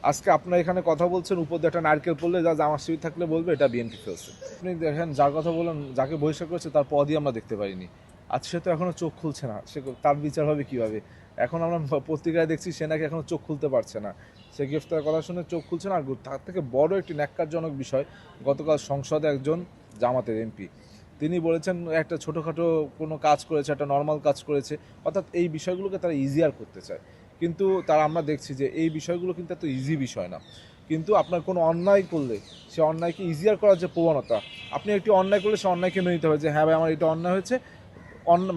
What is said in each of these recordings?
আজকে আপনারা এখানে কথা বলছেন, উপর দিয়ে একটা নারকেল পড়লে যা জামাত শিবির থাকলে বলবে এটা বিএনপি ফেলছে। আপনি দেখেন, যার কথা বলেন, যাকে বহিষ্কার করেছে তার পদই আমরা দেখতে পারিনি। আজ সে তো এখনো চোখ খুলছে না, সে তার বিচার হবে কিভাবে? এখন আমরা পত্রিকায় দেখছি সে নাকি এখনো চোখ খুলতে পারছে না, সে গ্রেফতার কথা শুনে চোখ খুলছে না। আর তার থেকে বড় একটি ন্যাক্কারজনক বিষয়, গতকাল সংসদে একজন জামাতের এমপি তিনি বলেছেন একটা ছোটোখাটো কোনো কাজ করেছে, একটা নর্মাল কাজ করেছে, অর্থাৎ এই বিষয়গুলোকে তারা ইজিয়ার করতে চায়। কিন্তু তারা, আমরা দেখছি যে এই বিষয়গুলো কিন্তু এত ইজি বিষয় না। কিন্তু আপনার কোনো অন্যায় করলে সে অন্যায়কে ইজিয়ার করার যে প্রবণতা, আপনি একটি অন্যায় করলে সে অন্যায়কে মেনে নিতে হবে যে হ্যাঁ ভাই আমার এটা অন্যায় হয়েছে।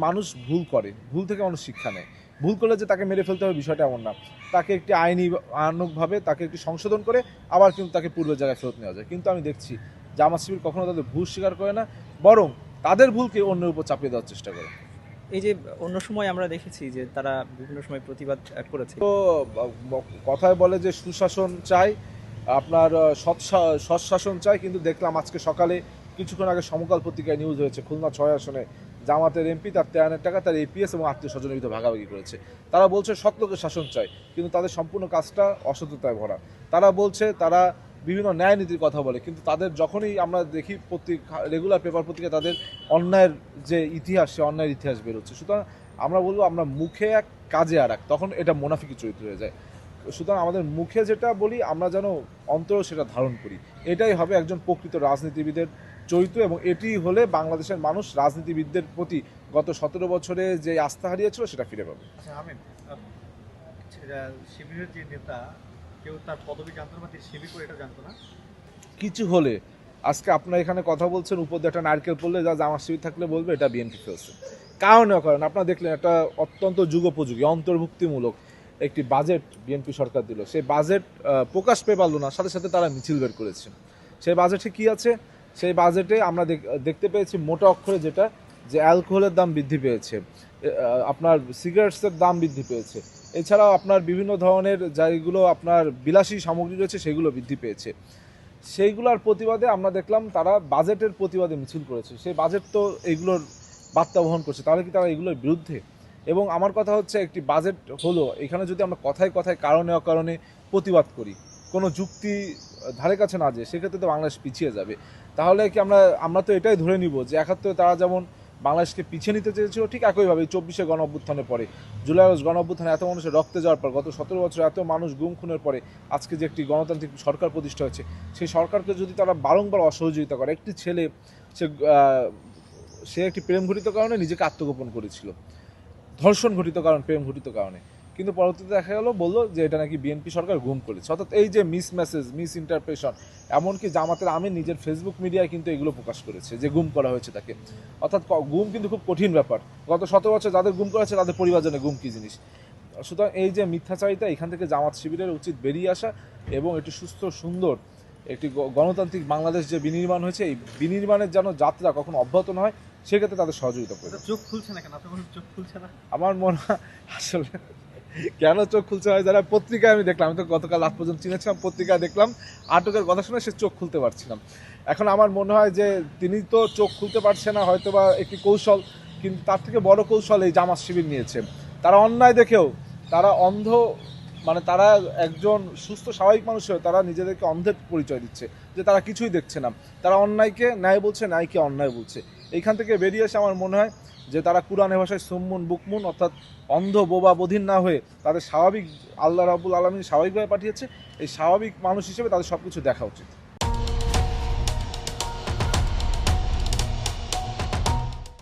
মানুষ ভুল করে, ভুল থেকে মানুষ শিক্ষা নেয়। ভুল করলে যে তাকে মেরে ফেলতে হবে বিষয়টা এমন না, তাকে একটি আইনিভাবে তাকে একটি সংশোধন করে আবার কিন্তু তাকে পূর্বের জায়গায় ফেরত নেওয়া যায়। কিন্তু আমি দেখছি জামাত শিবির কখনো তাদের ভুল স্বীকার করে না, বরং তাদের ভুলকে অন্যের উপর চাপিয়ে দেওয়ার চেষ্টা করে। এই যে অন্য সময় আমরা দেখেছি যে তারা বিভিন্ন সময় প্রতিবাদ করেছে। তো কথায় বলে যে সুশাসন চাই, আপনার সৎ শাসন চাই, কিন্তু দেখলাম আজকে সকালে কিছুক্ষণ আগে সমকাল পত্রিকায় নিউজ হয়েছে খুলনা 6 আসনে জামাতের এমপি তার 13 টাকা তার এপিএস এবং আত্মীয় স্বজনের ভিতরে ভাগাভাগি করেছে। তারা বলছে সৎ লোকের শাসন চাই, কিন্তু তাদের সম্পূর্ণ কাজটা অসততায় ভরা। তারা বলছে তারা বিভিন্ন ন্যায় নীতির কথা বলে, কিন্তু তাদের যখনই আমরা দেখি রেগুলার পেপার পত্রিকায় তাদের অন্যায়ের যে ইতিহাস, সে অন্যায়ের ইতিহাস বেরোচ্ছে। সুতরাং আমরা বলবো আমরা মুখে এক কাজে আর এক, তখন এটা মুনাফিকি চরিত্র হয়ে যায়। সুতরাং আমাদের মুখে যেটা বলি আমরা যেন অন্তরেও সেটা ধারণ করি, এটাই হবে একজন প্রকৃত রাজনীতিবিদের চরিত্র। এবং এটি হলে বাংলাদেশের মানুষ রাজনীতিবিদদের প্রতি গত 17 বছরে যে আস্থা হারিয়েছিল সেটা ফিরে পাবে। আচ্ছা আমিন, শিবিরের যে নেতা কেউ তার পদবি জানতো না বা তিনি শিবির করে এটা জানতো না। কিছু হলে আজকে আপনারা এখানে কথা বলছেন, উপর দিয়ে একটা নারকেল পড়লে যা জামাত শিবির থাকলে বলবে এটা বিএনপি ফেলছে। কারণে কারণ আপনারা দেখলেন একটা অত্যন্ত যুগোপযোগী অন্তর্ভুক্তিমূলক একটি বাজেট বিএনপি সরকার দিল। সেই বাজেট প্রকাশ পেয়ে পারলো না, সাথে সাথে তারা মিছিল বের করেছে। সেই বাজেটে কি আছে? সেই বাজেটে আমরা দেখতে পেয়েছি মোটা অক্ষরে যেটা, যে অ্যালকোহলের দাম বৃদ্ধি পেয়েছে, আপনার সিগারেটসের দাম বৃদ্ধি পেয়েছে, এছাড়াও আপনার বিভিন্ন ধরনের যেগুলো আপনার বিলাসী সামগ্রী রয়েছে সেগুলো বৃদ্ধি পেয়েছে। সেইগুলোর প্রতিবাদে আমরা দেখলাম তারা বাজেটের প্রতিবাদে মিছিল করেছে। সেই বাজেট তো এইগুলোর বার্তা বহন করছে, তাহলে কি তারা এগুলোর বিরুদ্ধে? এবং আমার কথা হচ্ছে, একটি বাজেট হলো, এখানে যদি আমরা কথায় কথায় কারণে অকারণে প্রতিবাদ করি, কোনো যুক্তি ধারে কাছে না যে, সেক্ষেত্রে তো বাংলাদেশ পিছিয়ে যাবে। তাহলে কি আমরা তো এটাই ধরে নিব যে 71 তারা যেমন বাংলাদেশকে পিছিয়ে নিতে চেয়েছিল, ঠিক একইভাবে 24শে গণ অভ্যুত্থানের পরে, জুলাই আগস্ট গণ অভ্যুত্থানে এত মানুষের রক্তে যাওয়ার পর, গত 17 বছর এত মানুষ গুম খুনের পরে আজকে যে একটি গণতান্ত্রিক সরকার প্রতিষ্ঠা হয়েছে, সেই সরকারকে যদি তারা বারংবার অসহযোগিতা করে, একটি ছেলে সে সে একটি প্রেম ঘটিত কারণে নিজেকে আত্মগোপন করেছিল, ধর্ষণ ঘটিত কারণ, প্রেম ঘটিত কারণে, কিন্তু পরবর্তীতে দেখা গেল বললো যে এটা নাকি বিএনপি সরকার গুম করেছে। অর্থাৎ এই যে মিস মেসেজ, মিস ইন্টারপ্রেশন, এমনকি জামাতের আমির নিজের ফেসবুক মিডিয়ায় কিন্তু এগুলো প্রকাশ করেছে যে গুম করা হয়েছে তাকে। অর্থাৎ গুম কিন্তু খুব কঠিন ব্যাপার। গত 17 বছর যাদের গুম করা হয়েছে তাদের পরিবার জানে গুম কী জিনিস। সুতরাং এই যে মিথ্যাচারিতা, এখান থেকে জামাত শিবিরের উচিত বেরিয়ে আসা এবং একটি সুস্থ সুন্দর একটি গণতান্ত্রিক বাংলাদেশ যে বিনির্মাণ হয়েছে, এই বিনির্মাণের যেন যাত্রা কখনো অব্যাহত না হয়, সেক্ষেত্রে তাদের সহযোগিতা করবে। চোখ খুলছে না কেন? আপনার চোখ খুলছে না? আমার মনে হয় আসলে কেন চোখ খুলছে হয়, যারা পত্রিকায় আমি দেখলাম, আমি তো গতকাল রাত পর্যন্ত চিনেছিলাম, পত্রিকায় দেখলাম আটকের কথা শুনে সে চোখ খুলতে পারছিলাম। এখন আমার মনে হয় যে তিনি তো চোখ খুলতে পারছে না, হয়তো বা একটি কৌশল, কিন্তু তার থেকে বড় কৌশল এই জামাত শিবির নিয়েছে। তারা অন্যায় দেখেও তারা অন্ধ, মানে তারা একজন সুস্থ স্বাভাবিক মানুষ হয়ে তারা নিজেদেরকে অন্ধের পরিচয় দিচ্ছে, যে তারা কিছুই দেখছে না। তারা অন্যায়কে ন্যায় বলছে, ন্যায়কে অন্যায় বলছে। এইখান থেকে বেরিয়ে এসে আমার মনে হয় যে তারা কুরআনের ভাষায় সুম্মুন বুকমুন, অর্থাৎ অন্ধ বোবা বধির না হয়ে তাদের স্বাভাবিক, আল্লাহ রাব্বুল আলামিন স্বাভাবিকভাবে পাঠিয়েছে, এই স্বাভাবিক মানুষ হিসেবে তাদের সব কিছু দেখা উচিত।